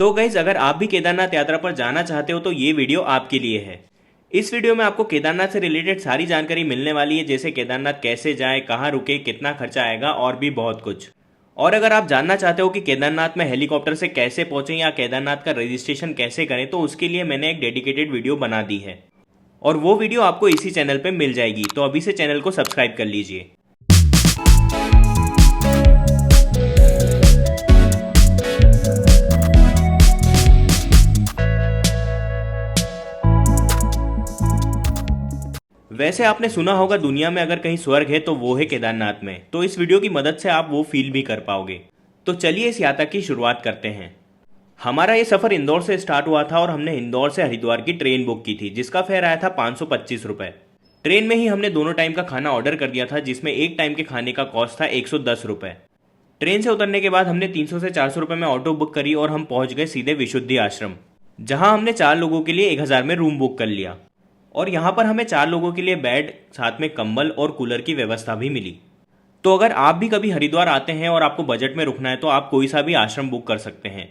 तो गाइस, अगर आप भी केदारनाथ यात्रा पर जाना चाहते हो तो ये वीडियो आपके लिए है। इस वीडियो में आपको केदारनाथ से रिलेटेड सारी जानकारी मिलने वाली है, जैसे केदारनाथ कैसे जाएं, कहाँ रुके, कितना खर्चा आएगा और भी बहुत कुछ। और अगर आप जानना चाहते हो कि केदारनाथ में हेलीकॉप्टर से कैसे पहुंचें या केदारनाथ का रजिस्ट्रेशन कैसे करें, तो उसके लिए मैंने एक डेडिकेटेड वीडियो बना दी है और वो वीडियो आपको इसी चैनल पे मिल जाएगी। तो अभी से चैनल को सब्सक्राइब कर लीजिए। वैसे आपने सुना होगा, दुनिया में अगर कहीं स्वर्ग है तो वो है केदारनाथ में। तो इस वीडियो की मदद से आप वो फील भी कर पाओगे। तो चलिए इस यात्रा की शुरुआत करते हैं। हमारा ये सफ़र इंदौर से स्टार्ट हुआ था और हमने इंदौर से हरिद्वार की ट्रेन बुक की थी, जिसका फेयर आया था 525 रुपये। ट्रेन में ही हमने दोनों टाइम का खाना ऑर्डर कर दिया था, जिसमें एक टाइम के खाने का कॉस्ट था 110 रुपये। ट्रेन से उतरने के बाद हमने 300 से 400 रुपये में ऑटो बुक करी और हम पहुंच गए सीधे विशुद्धि आश्रम, जहां हमने 4 लोगों के लिए 1000 में रूम बुक कर लिया। और यहाँ पर हमें 4 लोगों के लिए बेड, साथ में कंबल और कूलर की व्यवस्था भी मिली। तो अगर आप भी कभी हरिद्वार आते हैं और आपको बजट में रुकना है तो आप कोई सा भी आश्रम बुक कर सकते हैं,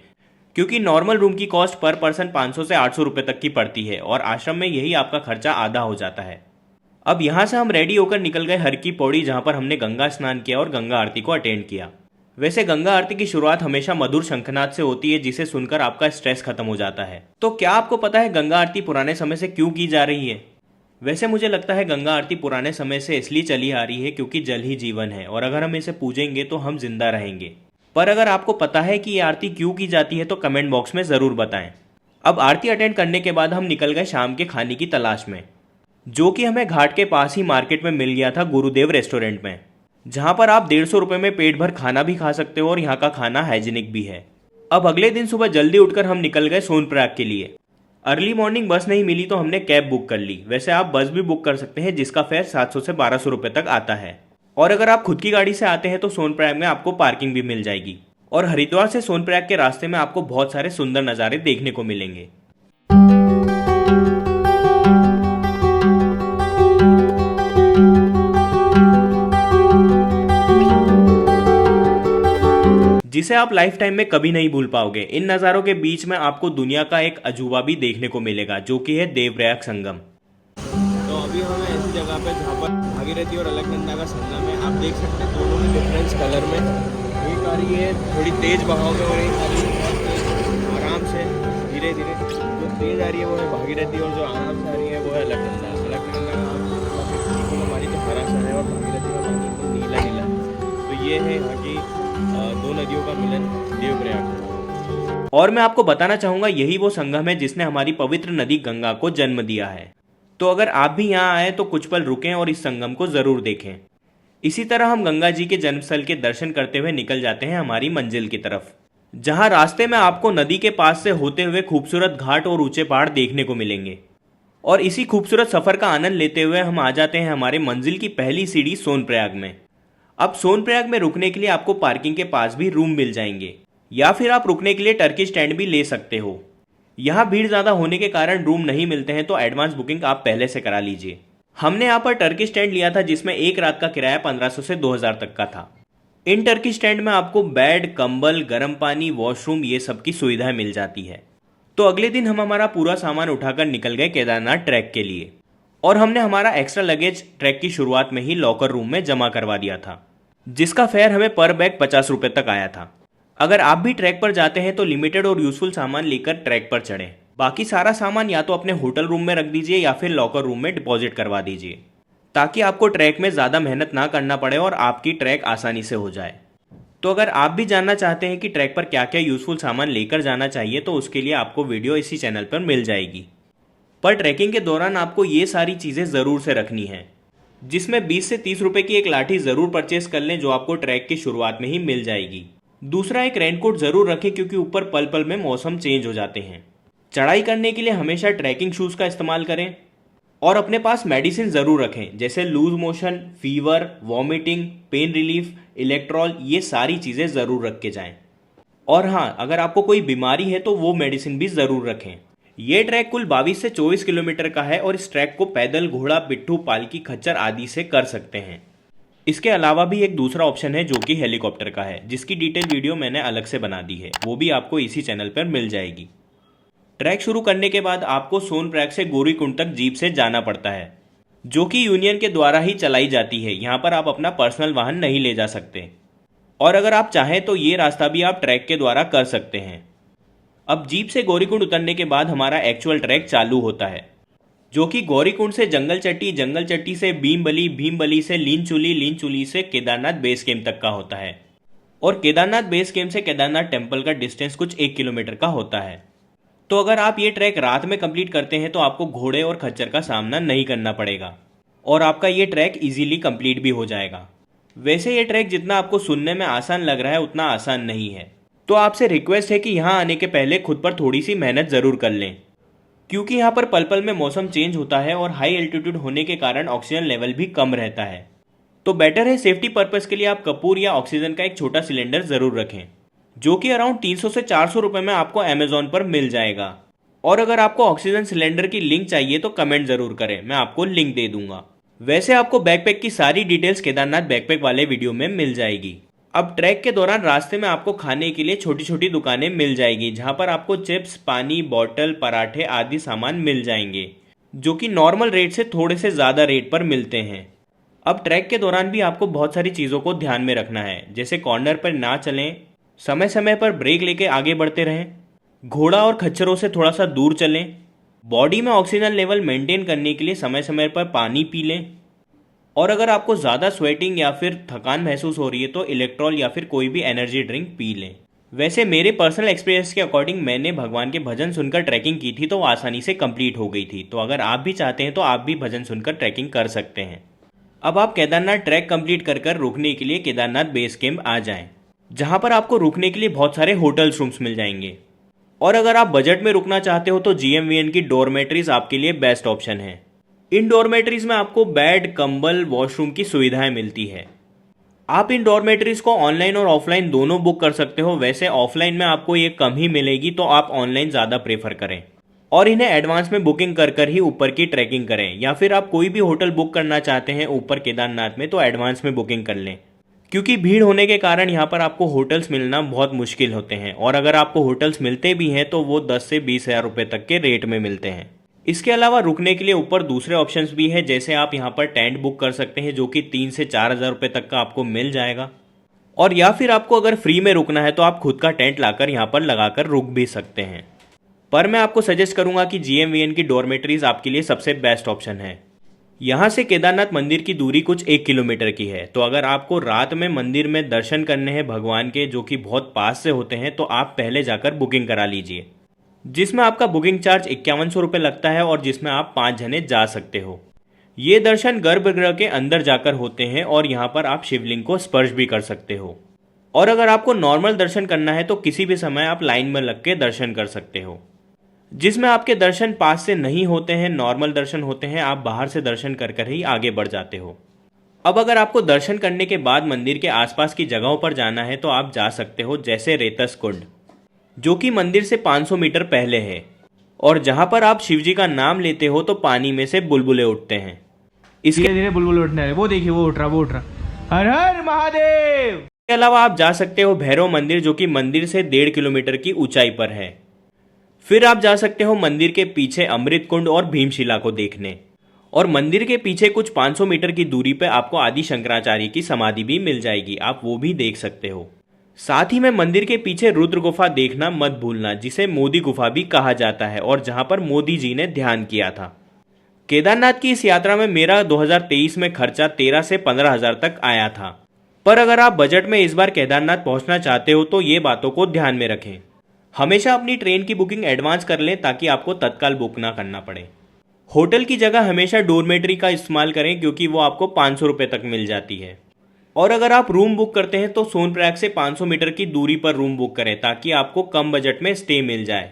क्योंकि नॉर्मल रूम की कॉस्ट पर पर्सन 500 से 800 रुपये तक की पड़ती है और आश्रम में यही आपका खर्चा आधा हो जाता है। अब यहाँ से हम रेडी होकर निकल गए हर की पौड़ी, जहाँ पर हमने गंगा स्नान किया और गंगा आरती को अटेंड किया। वैसे गंगा आरती की शुरुआत हमेशा मधुर शंखनाद से होती है, जिसे सुनकर आपका स्ट्रेस खत्म हो जाता है। तो क्या आपको पता है गंगा आरती पुराने समय से क्यों की जा रही है? वैसे मुझे लगता है गंगा आरती पुराने समय से इसलिए चली आ रही है क्योंकि जल ही जीवन है और अगर हम इसे पूजेंगे तो हम जिंदा रहेंगे। पर अगर आपको पता है कि ये आरती क्यों की जाती है तो कमेंट बॉक्स में ज़रूर बताएं। अब आरती अटेंड करने के बाद हम निकल गए शाम के खाने की तलाश में, जो कि हमें घाट के पास ही मार्केट में मिल गया था, गुरुदेव रेस्टोरेंट में, जहाँ पर आप 150 रुपये में पेट भर खाना भी खा सकते हो और यहाँ का खाना हाइजीनिक भी है। अब अगले दिन सुबह जल्दी उठकर हम निकल गए सोनप्रयाग के लिए। अर्ली मॉर्निंग बस नहीं मिली तो हमने कैब बुक कर ली। वैसे आप बस भी बुक कर सकते हैं, जिसका फेयर 700 से 1200 रुपये तक आता है। और अगर आप खुद की गाड़ी से आते हैं तो सोनप्रयाग में आपको पार्किंग भी मिल जाएगी। और हरिद्वार से सोनप्रयाग के रास्ते में आपको बहुत सारे सुंदर नज़ारे देखने को मिलेंगे। जिसे आप लाइफ टाइम में कभी नहीं भूल पाओगे। इन नज़ारों के बीच में आपको दुनिया का एक अजूबा भी देखने को मिलेगा, जो कि है देवप्रयाग संगम। तो अभी हम ऐसी जगह पे जहाँ पर भागीरथी और अलकनंदा का संगम है। आप देख सकते हैं दोनों में डिफरेंस कलर में। एक आ रही है थोड़ी तेज बहाव में और एक आ रही है आराम से धीरे धीरे। जो तेज आ रही है वो है भागीरथी और जो आराम से आ रही है वो है अलकनंदा। अलकनंदा का हमारी तो हरा सा है और भागीरथी का पानी तो नीला नीला है। तो ये है यहाँ की दो नदियों का मिलन देवप्रयाग। और मैं आपको बताना चाहूँगा, यही वो संगम है जिसने हमारी पवित्र नदी गंगा को जन्म दिया है। तो अगर आप भी यहाँ आए तो कुछ पल रुकें और इस संगम को ज़रूर देखें। इसी तरह हम गंगा जी के जन्मस्थल के दर्शन करते हुए निकल जाते हैं हमारी मंजिल की तरफ, जहाँ रास्ते में आपको नदी के पास से होते हुए खूबसूरत घाट और ऊंचे पहाड़ देखने को मिलेंगे। और इसी खूबसूरत सफ़र का आनंद लेते हुए हम आ जाते हैं हमारे मंजिल की पहली सीढ़ी सोनप्रयाग में। अब सोनप्रयाग में रुकने के लिए आपको पार्किंग के पास भी रूम मिल जाएंगे, या फिर आप रुकने के लिए टर्की स्टैंड भी ले सकते हो। यहाँ भीड़ ज़्यादा होने के कारण रूम नहीं मिलते हैं, तो एडवांस बुकिंग आप पहले से करा लीजिए। हमने यहाँ पर टर्की स्टैंड लिया था, जिसमें एक रात का किराया 1500 से 2000 तक का था। इन टर्की स्टैंड में आपको बेड, कंबल, गर्म पानी, वॉशरूम, ये सब की सुविधाएं मिल जाती है। तो अगले दिन हम हमारा पूरा सामान उठाकर निकल गए केदारनाथ ट्रैक के लिए और हमने हमारा एक्स्ट्रा लगेज ट्रैक की शुरुआत में ही लॉकर रूम में जमा करवा दिया था, जिसका फेयर हमें पर बैग 50 रुपये तक आया था। अगर आप भी ट्रैक पर जाते हैं तो लिमिटेड और यूजफुल सामान लेकर ट्रैक पर चढ़ें। बाकी सारा सामान या तो अपने होटल रूम में रख दीजिए या फिर लॉकर रूम में डिपॉजिट करवा दीजिए, ताकि आपको ट्रैक में ज़्यादा मेहनत ना करना पड़े और आपकी ट्रैक आसानी से हो जाए। तो अगर आप भी जानना चाहते हैं कि ट्रैक पर क्या क्या यूजफुल सामान लेकर जाना चाहिए, तो उसके लिए आपको वीडियो इसी चैनल पर मिल जाएगी। पर ट्रैकिंग के दौरान आपको ये सारी चीज़ें ज़रूर से रखनी है, जिसमें 20 से 30 रुपये की एक लाठी ज़रूर परचेस कर लें, जो आपको ट्रैक की शुरुआत में ही मिल जाएगी। दूसरा, एक रेनकोट ज़रूर रखें, क्योंकि ऊपर पल पल में मौसम चेंज हो जाते हैं। चढ़ाई करने के लिए हमेशा ट्रैकिंग शूज़ का इस्तेमाल करें और अपने पास मेडिसिन ज़रूर रखें, जैसे loose motion, fever, vomiting, pain relief, Electral, ये सारी चीज़ें ज़रूर रख के जाएं। और हाँ, अगर आपको कोई बीमारी है तो वो मेडिसिन भी ज़रूर रखें। ये ट्रैक कुल 22 से 24 किलोमीटर का है और इस ट्रैक को पैदल, घोड़ा, पिट्ठू, पालकी, खच्चर आदि से कर सकते हैं। इसके अलावा भी एक दूसरा ऑप्शन है जो कि हेलीकॉप्टर का है, जिसकी डिटेल वीडियो मैंने अलग से बना दी है, वो भी आपको इसी चैनल पर मिल जाएगी। ट्रैक शुरू करने के बाद आपको सोनप्रयाग से गौरीकुंड तक जीप से जाना पड़ता है, जो कि यूनियन के द्वारा ही चलाई जाती है। यहाँ पर आप अपना पर्सनल वाहन नहीं ले जा सकते, और अगर आप चाहें तो ये रास्ता भी आप ट्रैक के द्वारा कर सकते हैं। अब जीप से गौरीकुंड उतरने के बाद हमारा एक्चुअल ट्रैक चालू होता है, जो कि गौरीकुंड से जंगल चट्टी से भीमबली से लीनचुली से केदारनाथ बेस कैंप तक का होता है। और केदारनाथ बेस कैंप से केदारनाथ टेम्पल का डिस्टेंस कुछ 1 किलोमीटर का होता है। तो अगर आप ये ट्रैक रात में कंप्लीट करते हैं तो आपको घोड़े और खच्चर का सामना नहीं करना पड़ेगा, और आपका ये ट्रैक इजीली कंप्लीट भी हो जाएगा। वैसे ये ट्रैक जितना आपको सुनने में आसान लग रहा है उतना आसान नहीं है, तो आपसे रिक्वेस्ट है कि यहाँ आने के पहले खुद पर थोड़ी सी मेहनत ज़रूर कर लें, क्योंकि यहाँ पर पल पल में मौसम चेंज होता है और हाई एल्टीट्यूड होने के कारण ऑक्सीजन लेवल भी कम रहता है। तो बेटर है सेफ्टी पर्पज़ के लिए आप कपूर या ऑक्सीजन का एक छोटा सिलेंडर ज़रूर रखें, जो कि अराउंड 300 से 400 रुपये में आपको अमेजोन पर मिल जाएगा। और अगर आपको ऑक्सीजन सिलेंडर की लिंक चाहिए तो कमेंट ज़रूर करें, मैं आपको लिंक दे दूंगा। वैसे आपको बैकपैक की सारी डिटेल्स केदारनाथ बैकपैक वाले वीडियो में मिल जाएगी। अब ट्रैक के दौरान रास्ते में आपको खाने के लिए छोटी छोटी दुकानें मिल जाएगी, जहां पर आपको चिप्स, पानी बॉटल, पराठे आदि सामान मिल जाएंगे, जो कि नॉर्मल रेट से थोड़े से ज़्यादा रेट पर मिलते हैं। अब ट्रैक के दौरान भी आपको बहुत सारी चीज़ों को ध्यान में रखना है, जैसे कॉर्नर पर ना चलें, समय समय पर ब्रेक लेके आगे बढ़ते रहें, घोड़ा और खच्चरों से थोड़ा सा दूर चलें, बॉडी में ऑक्सीजन लेवल मेंटेन करने के लिए समय समय पर पानी पी लें, और अगर आपको ज़्यादा स्वेटिंग या फिर थकान महसूस हो रही है तो इलेक्ट्रॉल या फिर कोई भी एनर्जी ड्रिंक पी लें। वैसे मेरे पर्सनल एक्सपीरियंस के अकॉर्डिंग मैंने भगवान के भजन सुनकर ट्रैकिंग की थी तो वो आसानी से कंप्लीट हो गई थी। तो अगर आप भी चाहते हैं तो आप भी भजन सुनकर ट्रैकिंग कर सकते हैं। अब आप केदारनाथ ट्रैक कंप्लीट कर रुकने के लिए केदारनाथ बेस कैंप आ जाएं, जहां पर आपको रुकने के लिए बहुत सारे होटल्स रूम्स मिल जाएंगे। और अगर आप बजट में रुकना चाहते हो तो GMVN की डॉर्मेट्रीज आपके लिए बेस्ट ऑप्शन है। इन डॉर्मेट्रीज में आपको बेड, कंबल, वॉशरूम की सुविधाएं मिलती है। आप इन डॉर्मेट्रीज को ऑनलाइन और ऑफलाइन दोनों बुक कर सकते हो। वैसे ऑफलाइन में आपको ये कम ही मिलेगी, तो आप ऑनलाइन ज़्यादा प्रेफर करें और इन्हें एडवांस में बुकिंग कर ही ऊपर की ट्रैकिंग करें। या फिर आप कोई भी होटल बुक करना चाहते हैं ऊपर केदारनाथ में तो एडवांस में बुकिंग कर लें, क्योंकि भीड़ होने के कारण यहाँ पर आपको होटल्स मिलना बहुत मुश्किल होते हैं, और अगर आपको होटल्स मिलते भी हैं तो वो 10 से 20 हज़ार रुपये तक के रेट में मिलते हैं। इसके अलावा रुकने के लिए ऊपर दूसरे ऑप्शंस भी हैं, जैसे आप यहाँ पर टेंट बुक कर सकते हैं, जो कि 3 से 4 हज़ार रुपये तक का आपको मिल जाएगा। और या फिर आपको अगर फ्री में रुकना है तो आप खुद का टेंट लाकर यहाँ पर लगाकर रुक भी सकते हैं। पर मैं आपको सजेस्ट करूँगा कि GMVN की डॉर्मेट्रीज आपके लिए सबसे बेस्ट ऑप्शन है। यहाँ से केदारनाथ मंदिर की दूरी कुछ 1 किलोमीटर की है, तो अगर आपको रात में मंदिर में दर्शन करने हैं भगवान के, जो कि बहुत पास से होते हैं, तो आप पहले जाकर बुकिंग करा लीजिए, जिसमें आपका बुकिंग चार्ज 5100 रुपये लगता है और जिसमें आप 5 जने जा सकते हो। ये दर्शन गर्भगृह के अंदर जाकर होते हैं और यहाँ पर आप शिवलिंग को स्पर्श भी कर सकते हो। और अगर आपको नॉर्मल दर्शन करना है तो किसी भी समय आप लाइन में लग के दर्शन कर सकते हो, जिसमें आपके दर्शन पास से नहीं होते हैं, नॉर्मल दर्शन होते हैं, आप बाहर से दर्शन कर ही आगे बढ़ जाते हो। अब अगर आपको दर्शन करने के बाद मंदिर के आसपास की जगहों पर जाना है तो आप जा सकते हो, जैसे रेतस कुंड, जो कि मंदिर से 500 मीटर पहले है, और जहां पर आप शिवजी का नाम लेते हो तो पानी में से बुलबुले उठते हैं। इसके धीरे धीरे बुलबुल उठने रहे, वो देखिए वो उठ रहा। हर हर महादेव। इसके अलावा आप जा सकते हो भैरव मंदिर, जो कि मंदिर से 1.5 किलोमीटर की ऊंचाई पर है। फिर आप जा सकते हो मंदिर के पीछे अमृत कुंड और भीमशिला को देखने, और मंदिर के पीछे कुछ 500 मीटर की दूरी पर आपको आदि शंकराचार्य की समाधि भी मिल जाएगी, आप वो भी देख सकते हो। साथ ही में मंदिर के पीछे रुद्र गुफा देखना मत भूलना, जिसे मोदी गुफा भी कहा जाता है और जहां पर मोदी जी ने ध्यान किया था। केदारनाथ की इस यात्रा में मेरा 2023 में खर्चा 13 से 15 हज़ार तक आया था, पर अगर आप बजट में इस बार केदारनाथ पहुंचना चाहते हो तो ये बातों को ध्यान में रखें। हमेशा अपनी ट्रेन की बुकिंग एडवांस कर लें ताकि आपको तत्काल बुक ना करना पड़े। होटल की जगह हमेशा डोरमेट्री का इस्तेमाल करें, क्योंकि वो आपको 500 रुपये तक मिल जाती है। और अगर आप रूम बुक करते हैं तो सोनप्रयाग से 500 मीटर की दूरी पर रूम बुक करें, ताकि आपको कम बजट में स्टे मिल जाए।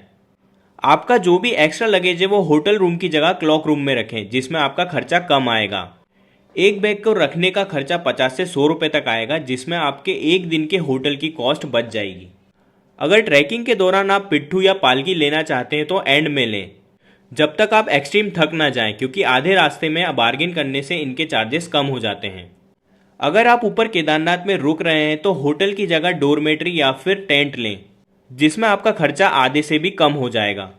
आपका जो भी एक्स्ट्रा लगेज है वो होटल रूम की जगह क्लॉक रूम में रखें, जिसमें आपका खर्चा कम आएगा। एक बैग को रखने का खर्चा 50 से 100 रुपये तक आएगा, जिसमें आपके एक दिन के होटल की कॉस्ट बच जाएगी। अगर ट्रैकिंग के दौरान आप पिट्ठू या पालकी लेना चाहते हैं तो एंड में लें, जब तक आप एक्सट्रीम थक ना जाएं, क्योंकि आधे रास्ते में बार्गेन करने से इनके चार्जेस कम हो जाते हैं। अगर आप ऊपर केदारनाथ में रुक रहे हैं तो होटल की जगह डोरमेट्री या फिर टेंट लें, जिसमें आपका खर्चा आधे से भी कम हो जाएगा।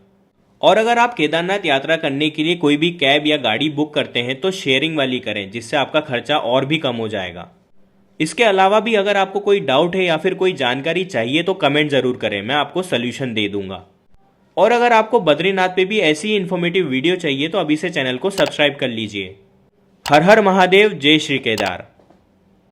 और अगर आप केदारनाथ यात्रा करने के लिए कोई भी कैब या गाड़ी बुक करते हैं तो शेयरिंग वाली करें, जिससे आपका खर्चा और भी कम हो जाएगा। इसके अलावा भी अगर आपको कोई डाउट है या फिर कोई जानकारी चाहिए तो कमेंट ज़रूर करें, मैं आपको सल्यूशन दे दूंगा। और अगर आपको बद्रीनाथ पे भी ऐसी ही इन्फॉर्मेटिव वीडियो चाहिए तो अभी से चैनल को सब्सक्राइब कर लीजिए। हर हर महादेव, जय श्री केदार।